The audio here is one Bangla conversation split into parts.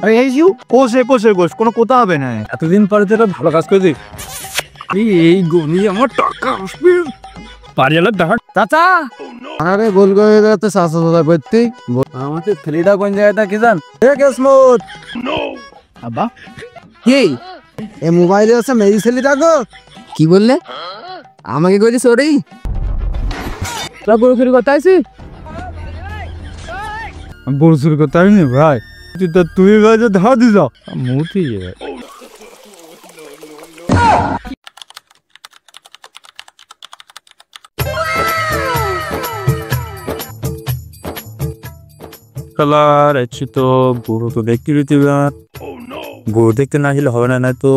আরে এই জিউ কোষে কোষে গোস কোনো কথা হবে না। এতদিন পরে তো একটা ভালো কাজ করেছি। এই গনি আমার টাকা আসবে। বাড়িওয়ালা ডাক চাচা। আরে গোল করে যাচ্ছে চাচা চাচা করতে। আমাদের ছেলেটা কোন জায়গাটা কি জান? কেসমত আব্বা কি এ মোবাইলে আছে মেরি ছেলেটা গো? কি বললে? আমাকে কইছিস ওরেই তোরা গরু চুরি করতে আইসি? গরু চুরি করতে আইনি ভাই। তুই ভাই ধার দি যাও মুতি কালার আছে তো গরু তো দেখতে দিতে গরু দেখতে না হলে হবে না, না তো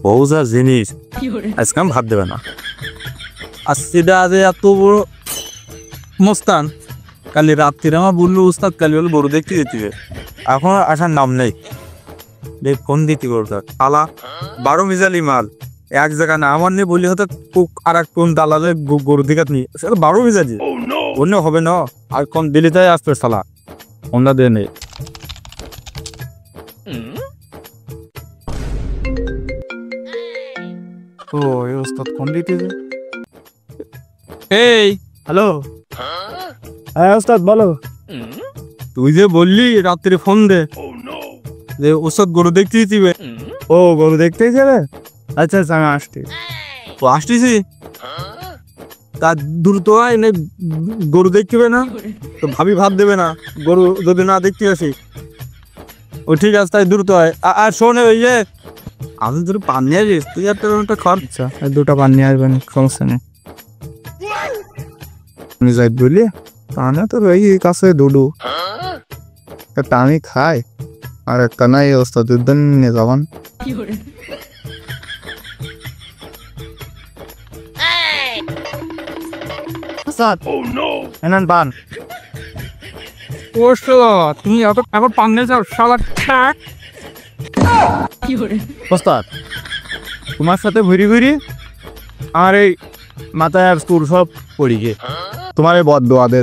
বহু যা জিনিস আজকে আমি ভাব দেবে না। আসছিটা আজ এত বড় মস্তান, কালি রাত্রিরে আমার বললো উস্তাদ কালি বলে গরু দেখতে যেতে, এখন আসার নাম নেই। ফোন দিতে গরুটা আলা 12 মিজালি মাল এক জায়গা না আমার নিয়ে বললি হতো আর এক কোন দালালে গরু দিকাত নিয়ে 12 মিজালি অন্য হবে না। আর কোন দিল্লি তাই আসবে সালা ওন্দা দিয়ে নেই। ও এই ওস্তাদ ফোন দিতেছে। এই হ্যালো হ্যাঁ ওস্তাদ বলো। তুই যে বললি রাত্রে ফোন দে যে ওস্তাদ গরু দেখতে দিবে। ও গরু দেখতেই যাবে? আচ্ছা আচ্ছা আমি আসছি। তো আসতেছি তা দ্রুত আয় না, গরু দেখতে না তো ভাবি ভাব দেবে না গরু যদি না দেখতে আসি। ও ঠিক আছে তাই দ্রুত আয়। আর শোনে ওই যে আমি তোর পান নিয়ে আসিস, তুই একটা খরচা দুটা পান নিয়ে আসবেন সমস্যা নেই। আমি যাই বলি তাহলে তো ওই কাছে দুডু একটা আমি খাই আর একটা না এই অবস্থা দুধ নিয়ে যাবান। পান তুমি এখন পান নিয়ে যাও শালা। ওস্তাদ তোমার সাথে ঘুরি ঘুরি আর এই মাথায় আর চুল সব পড়ি গে তোমার এই বদ দোয়া দে।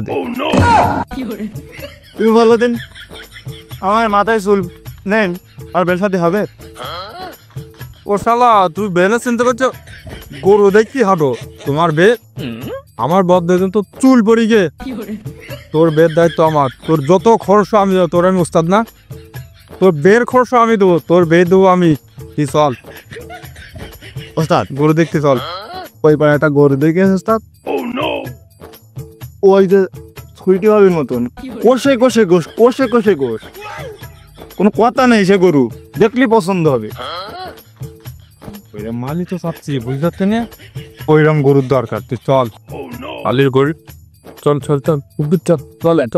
তুমি বলো দিন আমার মাথায় চুল নেন আর বেলসাতে হবে? ও শালা তুই বেলে চিন্তা করছো, গরু দেখি হাঁটো তোমার বে আমার বদ দেন তো চুল পড়ি গে। তোর বের দায়িত্ব আমার, তোর যত খরচ আমি দেবো, তোর আমি উস্তাদ না? তোর বের খরচ আমি দেবো, তোর বে দেবো আমি। কি চল ওস্তাদ গরু দেখতে চল। ওই পারে একটা গরু দেখে ওস্তাদ ওই যে ছুইটি ভাবির মতন কষে কষে গোস কষে কষে গোস, কোনো কথা নেই। সে গরু দেখলি পছন্দ হবে। ওইরকম মালই তো চাচ্ছি বুঝতে পারছি না, ওইরকম গরুর দরকার। তুই চল আলির গরু চল চল চল চল চল এত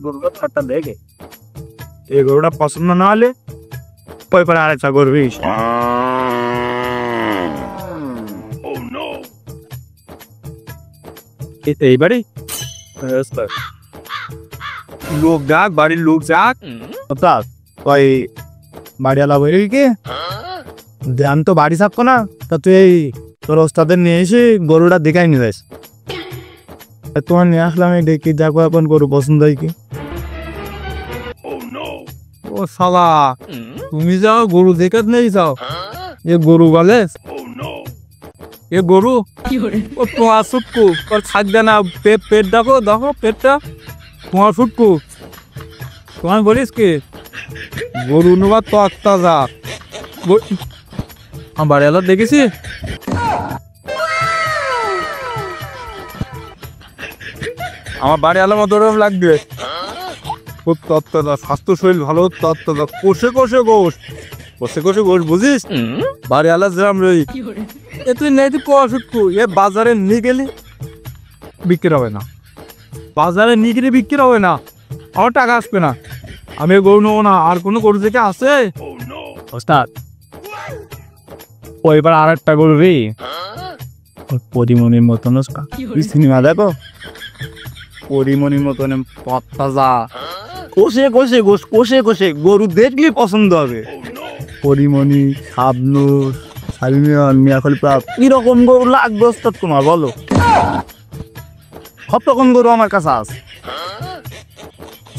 গরুটা দেখে এই গরুটা পছন্দ না হলে ওই পারে আরেকটা গরু এইবারে লোক যাক, বাড়ির লোক যাক। অর্থাৎ ওই বাড়িওয়ালা বই কি ধ্যান তো বাড়ি থাকবো না, তা তুই এই তোর ওস্তাদের নিয়ে এসে গরুটা দেখাই নিয়ে যাস। তোমার নিয়ে আসলাম এই দেখি দেখো এখন গরু পছন্দ হয় কি। ও শালা তুমি যাও গরু দেখে নেই যাও, এ গরু বলে এ গরু ও তোমার সুটকু ওর থাকবে না। পেট দেখো দেখো পেটটা তোমার সুটকু। তোমার বলিস কি গরু নেবার তো তাজা। আমার বাড়িওয়ালা দেখেছি আমার বাড়িওয়ালা মতো লাগবে খুব তত্ত্বতা, স্বাস্থ্য শরীর ভালো তত্ত্বতা, কষে কষে গোস কষে কষে গোস বুঝিস বাড়ি আলাদা যেরাম রই। এ তুই নেই তুই কষুটকু এ বাজারে নিয়ে গেলি বিক্রি হবে না, বাজারে নিয়ে গেলে বিক্রি হবে না, আমার টাকা আসবে না। আমি গরু নেবো না। আর কোনো গরু থেকে আসে ওস্তাদ ওইবার আর একটা গরু রে পরিমণির মতন সিনেমা দেখো পরিমণির মতন পত্তাজা কষে কষে গোস কষে কষে গরু দেখলে পছন্দ হবে। পরিমণি শাবনুর সালমিয়ন মিয়া খলিফা কিরকম গরু লাগবে ওস্তাদ তোমার বলো? সব রকম গরু আমার কাছে আছে।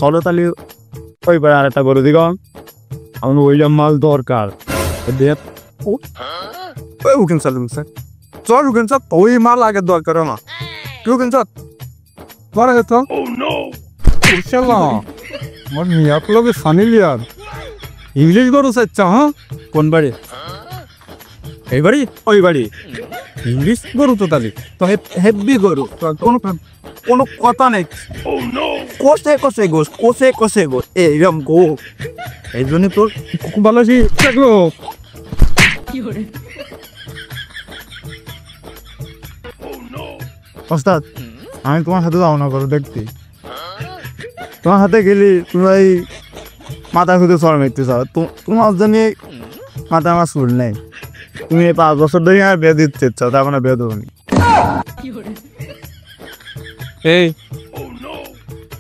চলো তাহলে ওই পারে আরেকটা গরু দিগ, আমার ওইটা মাল দরকার। উকিন স্যার চল উকিন স্যার, ওই মাল আগে দরকার না কি উকিন স্যার মারা গেছ আমার মিয়াক লগে ফানি লিয়ার ইংলিশ গরু চাচ্ছা। হ্যাঁ কোন বাড়ি? এই বাড়ি ওই বাড়ি ইংলিশ গরু তো তাহলে তো হেভি গরু, কোনো কোনো কথা নেই। কষে কষে গোস, কষে কষে গোস, এইরকম গো। এই জন্য তোর খুব ভালো আছি দেখলো। ওস্তাদ আমি তোমার হাতে যাও না করো দেখতে, তোমার হাতে গেলি তুমি মাথা খুঁজে চড় মারতে চাও, তোমার জন্য মাথা আমার চুল নেই। তুমি 5 বছর ধরে আমার বিয়ে দিতে চাও, তার মানে বিয়ে দেবো নি। এই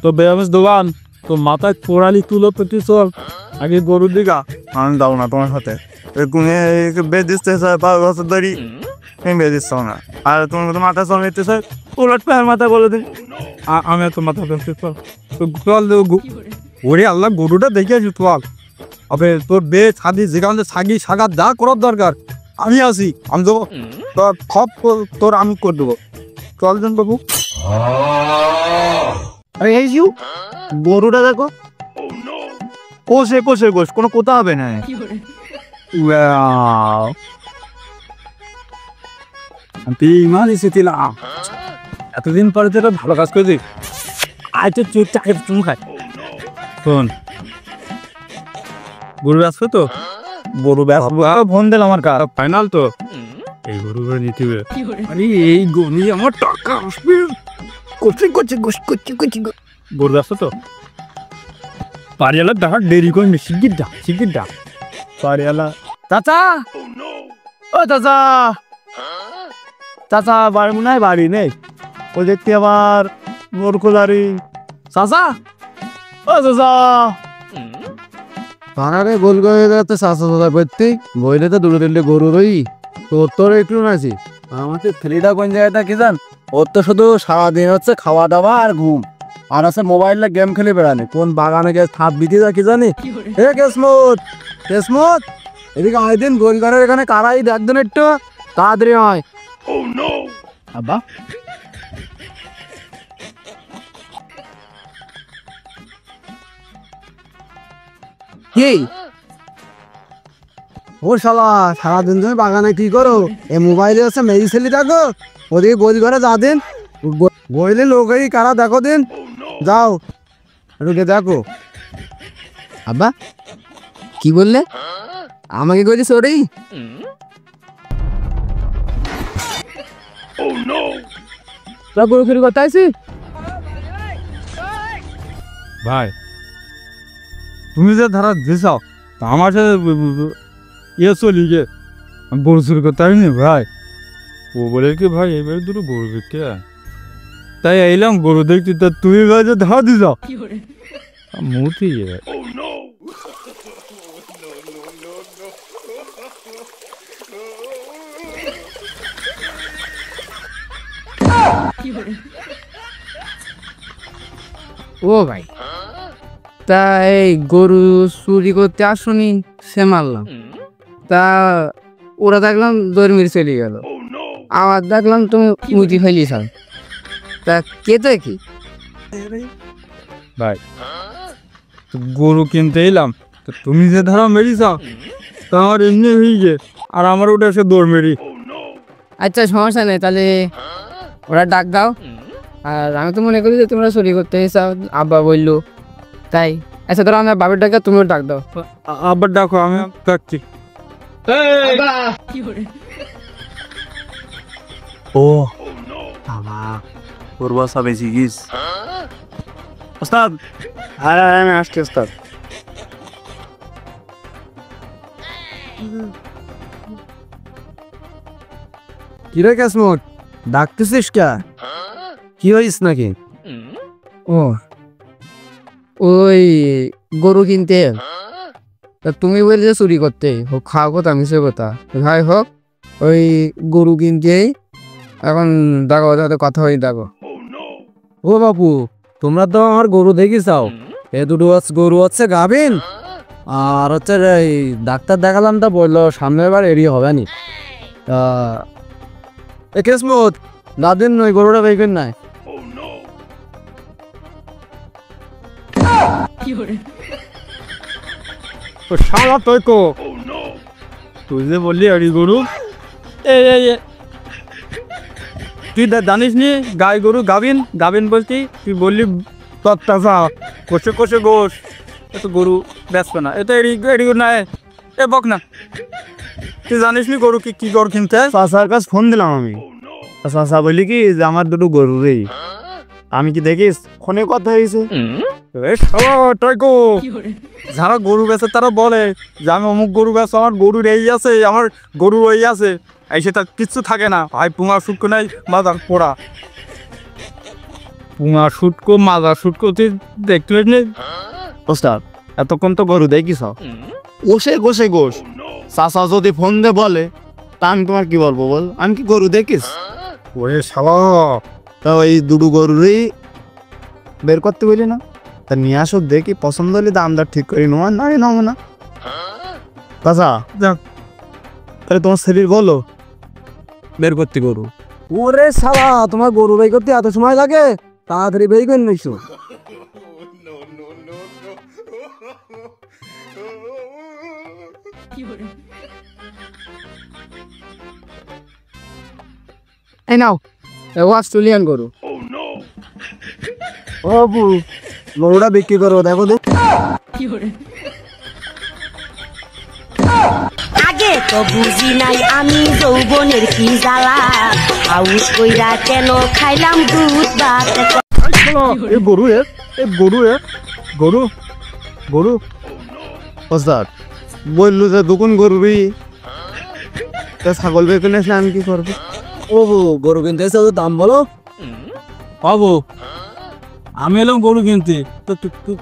তো বেয়ামেশ দোকান তো মাথায় কোড়ালি তুলো পেতে চল আগে গরুর দিকা। আমি যাও না তোমার সাথে, তুমি বিয়ে দিতে চাও 5 বছর ধরে, তুমি বিয়ে দিচ্ছ না। আর তোমার মতো মাথা চড় মারতে চাও, উলট পায়ের মাথা বলে দিন। আমি তো মাথা পেতে চল ওরে আল্লাহ গরুটা দেখে আছি তোর। আবে তোর বে ছাদি যেখানে ছাগি সাগাত যা করার দরকার আমি আছি, আমি দেবো তোর সব তোর আমি করে দেবো। চল জন বাবু। আরে এই জিউ গরুটা দেখো, কষে কষে গোস, কোনো কোথা হবে না। ইমান এসেছিল এতদিন পরে তো ভালো কাজ করে দিই। আজ তো চোর চাকে চুম খায়। শোন গরু আসবে তো, গরু ফোন দিল আমার কার ফাইনাল তো এই গরু নিতে হবে। আরে এই গরু আমার টাকা আসবে। কচি কচি গোস, কচি কচি গরু আসবে তো পারিয়ালা দেখা দেরি করে নি, শিগগির ডাক শিগগির ডাক। পারিয়ালা চাচা, ও চাচা, চাচা বাড়ি মনে হয় বাড়ি নেই, ও দেখতে আবার মোরকুলারি। চাচা, ও চাচা পাড়ারে গোল করে যাচ্ছে চাষা চাষা করতে বইলে তো দূরে দিলে গরু রই তোর একটু নাছি। আমাদের ছেলেটা কোন জায়গাটা কি জান, ওর তো শুধু সারাদিন হচ্ছে খাওয়া দাওয়া আর ঘুম, আর আছে মোবাইলে গেম খেলে বেড়ানে। কোন বাগানে গিয়ে থাপ বিতে যা কি জানি। হে কেসমত, কেসমত এদিকে আয় দিন, গোল ঘরের এখানে কারাই দেখবেন একটু তাড়াতাড়ি হয়। আব্বা কি ও শালা সারাদিন তুমি বাগানে কি করো? এ মোবাইলে হচ্ছে মেয়ে ছেলে দেখো, ওদিকে গোল ঘরে যা দিন বইলে লোকেই কারা দেখো দিন, যাও ঢুকে দেখো। আব্বা কি বললে? আমাকে কইছিস ওরে গরু ফেরি করতে আইসি? ভাই তুমি যে ধারা দিছাও তা আমার সাথে ইয়ে চলি গে গরু চুরি করতে পারিনি ভাই। ও বলে কি ভাই এবার দুটো গরু দেখতে, তাই এলাম গরু দেখতে। তা তুমি ভাই যে ধারা দিছ মুতি ও ভাই তা এই গরু চুরি করতে আসুনি সে মারলাম, তা ওরা দেখলাম দরমির চলে গেল, আবার দেখলাম তুমি মুটি ফেলিস। তা কে তো কি ভাই গরু কিনতে এলাম, তো তুমি যে ধারা মেরিছ তা আমার এমনি হয়ে গে, আর আমার ওটা এসে দৌড় মেরি। আচ্ছা সমস্যা নেই, তাহলে ওরা ডাক দাও। আর আমি তো মনে করি যে তোমরা চুরি করতে চাও, আব্বা বললো তাই। আচ্ছা ধরো আমার বাবার ডাকা, তুমিও ডাক দাও। আবার ডাকো, আমি ডাকছি। ও বাবা করবো সব বেশি গিস ওস্তাদ। আরে আমি আসছি ওস্তাদ। কিরে কেসমত ডাকতেছিস কে? কি হইস নাকি? ও ওই গরু কিনতে, তা তুমি বলছো চুরি করতে হোক, খাওয়া কথা মিশে কথা ভাই হোক, ওই গরু কিনতে এখন দেখো কথা হয়ে দেখো। ও বাপু তোমরা তো আমার গরু দেখি চাও, এ দুটো গরু হচ্ছে গাভিন, আর হচ্ছে এই ডাক্তার দেখালাম তা বললো সামনের বার এড়িয়ে হবে নি। কেসমত দাদিন ওই গরুটা বের নাই। শালা তুই যে বললি আড়ি গরু, তুই জানিস নি গাই গরু গাভিন, গাভিন বলছি তুই বললি তত্তাজা কষে কষে গোস, এ তো গরু ব্যস্ত না, এ তো এড়ি গরু নাই, এ বক না। তুই জানিস নি গরু কি গরু কিনতে? চাষার কাছে ফোন দিলাম আমি, চাষা বললি কি যে আমার দুটো গরু রে, আমি কি দেখিস ফোনে কথা হয়েছে। যারা গরু বেচে তারা বলে যে আমি অমুক গরু বেচো, আমার গরুর এই আছে, আমার গরুর ওই আছে, এসে তার কিচ্ছু থাকে না, ভাই পুঙা শুটকো নাই মাজার পোড়া, পুঙা শুটকো মাজার শুটকো, তুই দেখতে নি ওস্তাদ এতক্ষণ তো গরু দেখিস ওসে গোসে গোস। চাষা যদি ফোন দে বলে তা আমি তোমার কি বলবো বল, আমি কি গরু দেখিস? ওরে শালা, তা ওই দুটো গরুরই বের করতে বলি না, তা নিয়ে আসো, দেখি পছন্দ হলে দামদার ঠিক করি, নেওয়া না নেবো না। চাষা যাক, তাহলে তোমার শরীর বলো বের করতে গরু। ওরে শালা, তোমার গরু বের করতে এত সময় লাগে? তাড়াতাড়ি বের করে নিছো। এই নাও, অস্ট্রেলিয়ান গরু। ও বু, গরুটা বিক্রি করো, দেখো তো। আগে তো বুঝি নাই আমি যৌবনের কি জ্বালা, হাউস কইরা কেন খাইলাম দুধ ভাত। গরু গরু গরু ওস্তাদ বললো যে দোকান গরুরই, ছাগল বের আসলে আমি কি করবো? ও বু, গরু কিনতে এসে তো দাম বলো। পাবো, আমি এলাম গরু কিনতে, তো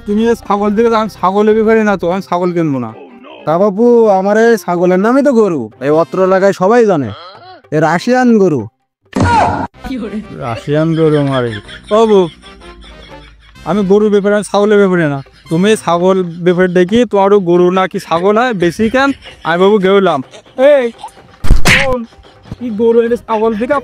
তুমি ছাগল দিকে, আমি ছাগল ব্যাপারে না, তো আমি ছাগল কিনবো না। তা বাবু, আমার এই ছাগলের নামই তো গরু, এই অত্র এলাকায় সবাই জানে, এ রাশিয়ান গরু। রাশিয়ান গরু আমার বাবু, আমি গরুর ব্যাপারে, আমি ছাগলের ব্যাপারে না। তুমি ছাগল ব্যাপারে দেখি তোমারও গরু নাকি ছাগল হয় বেশি কেন, আমি বাবু গেলাম। এই কি গরু এনে ছাগল দিকে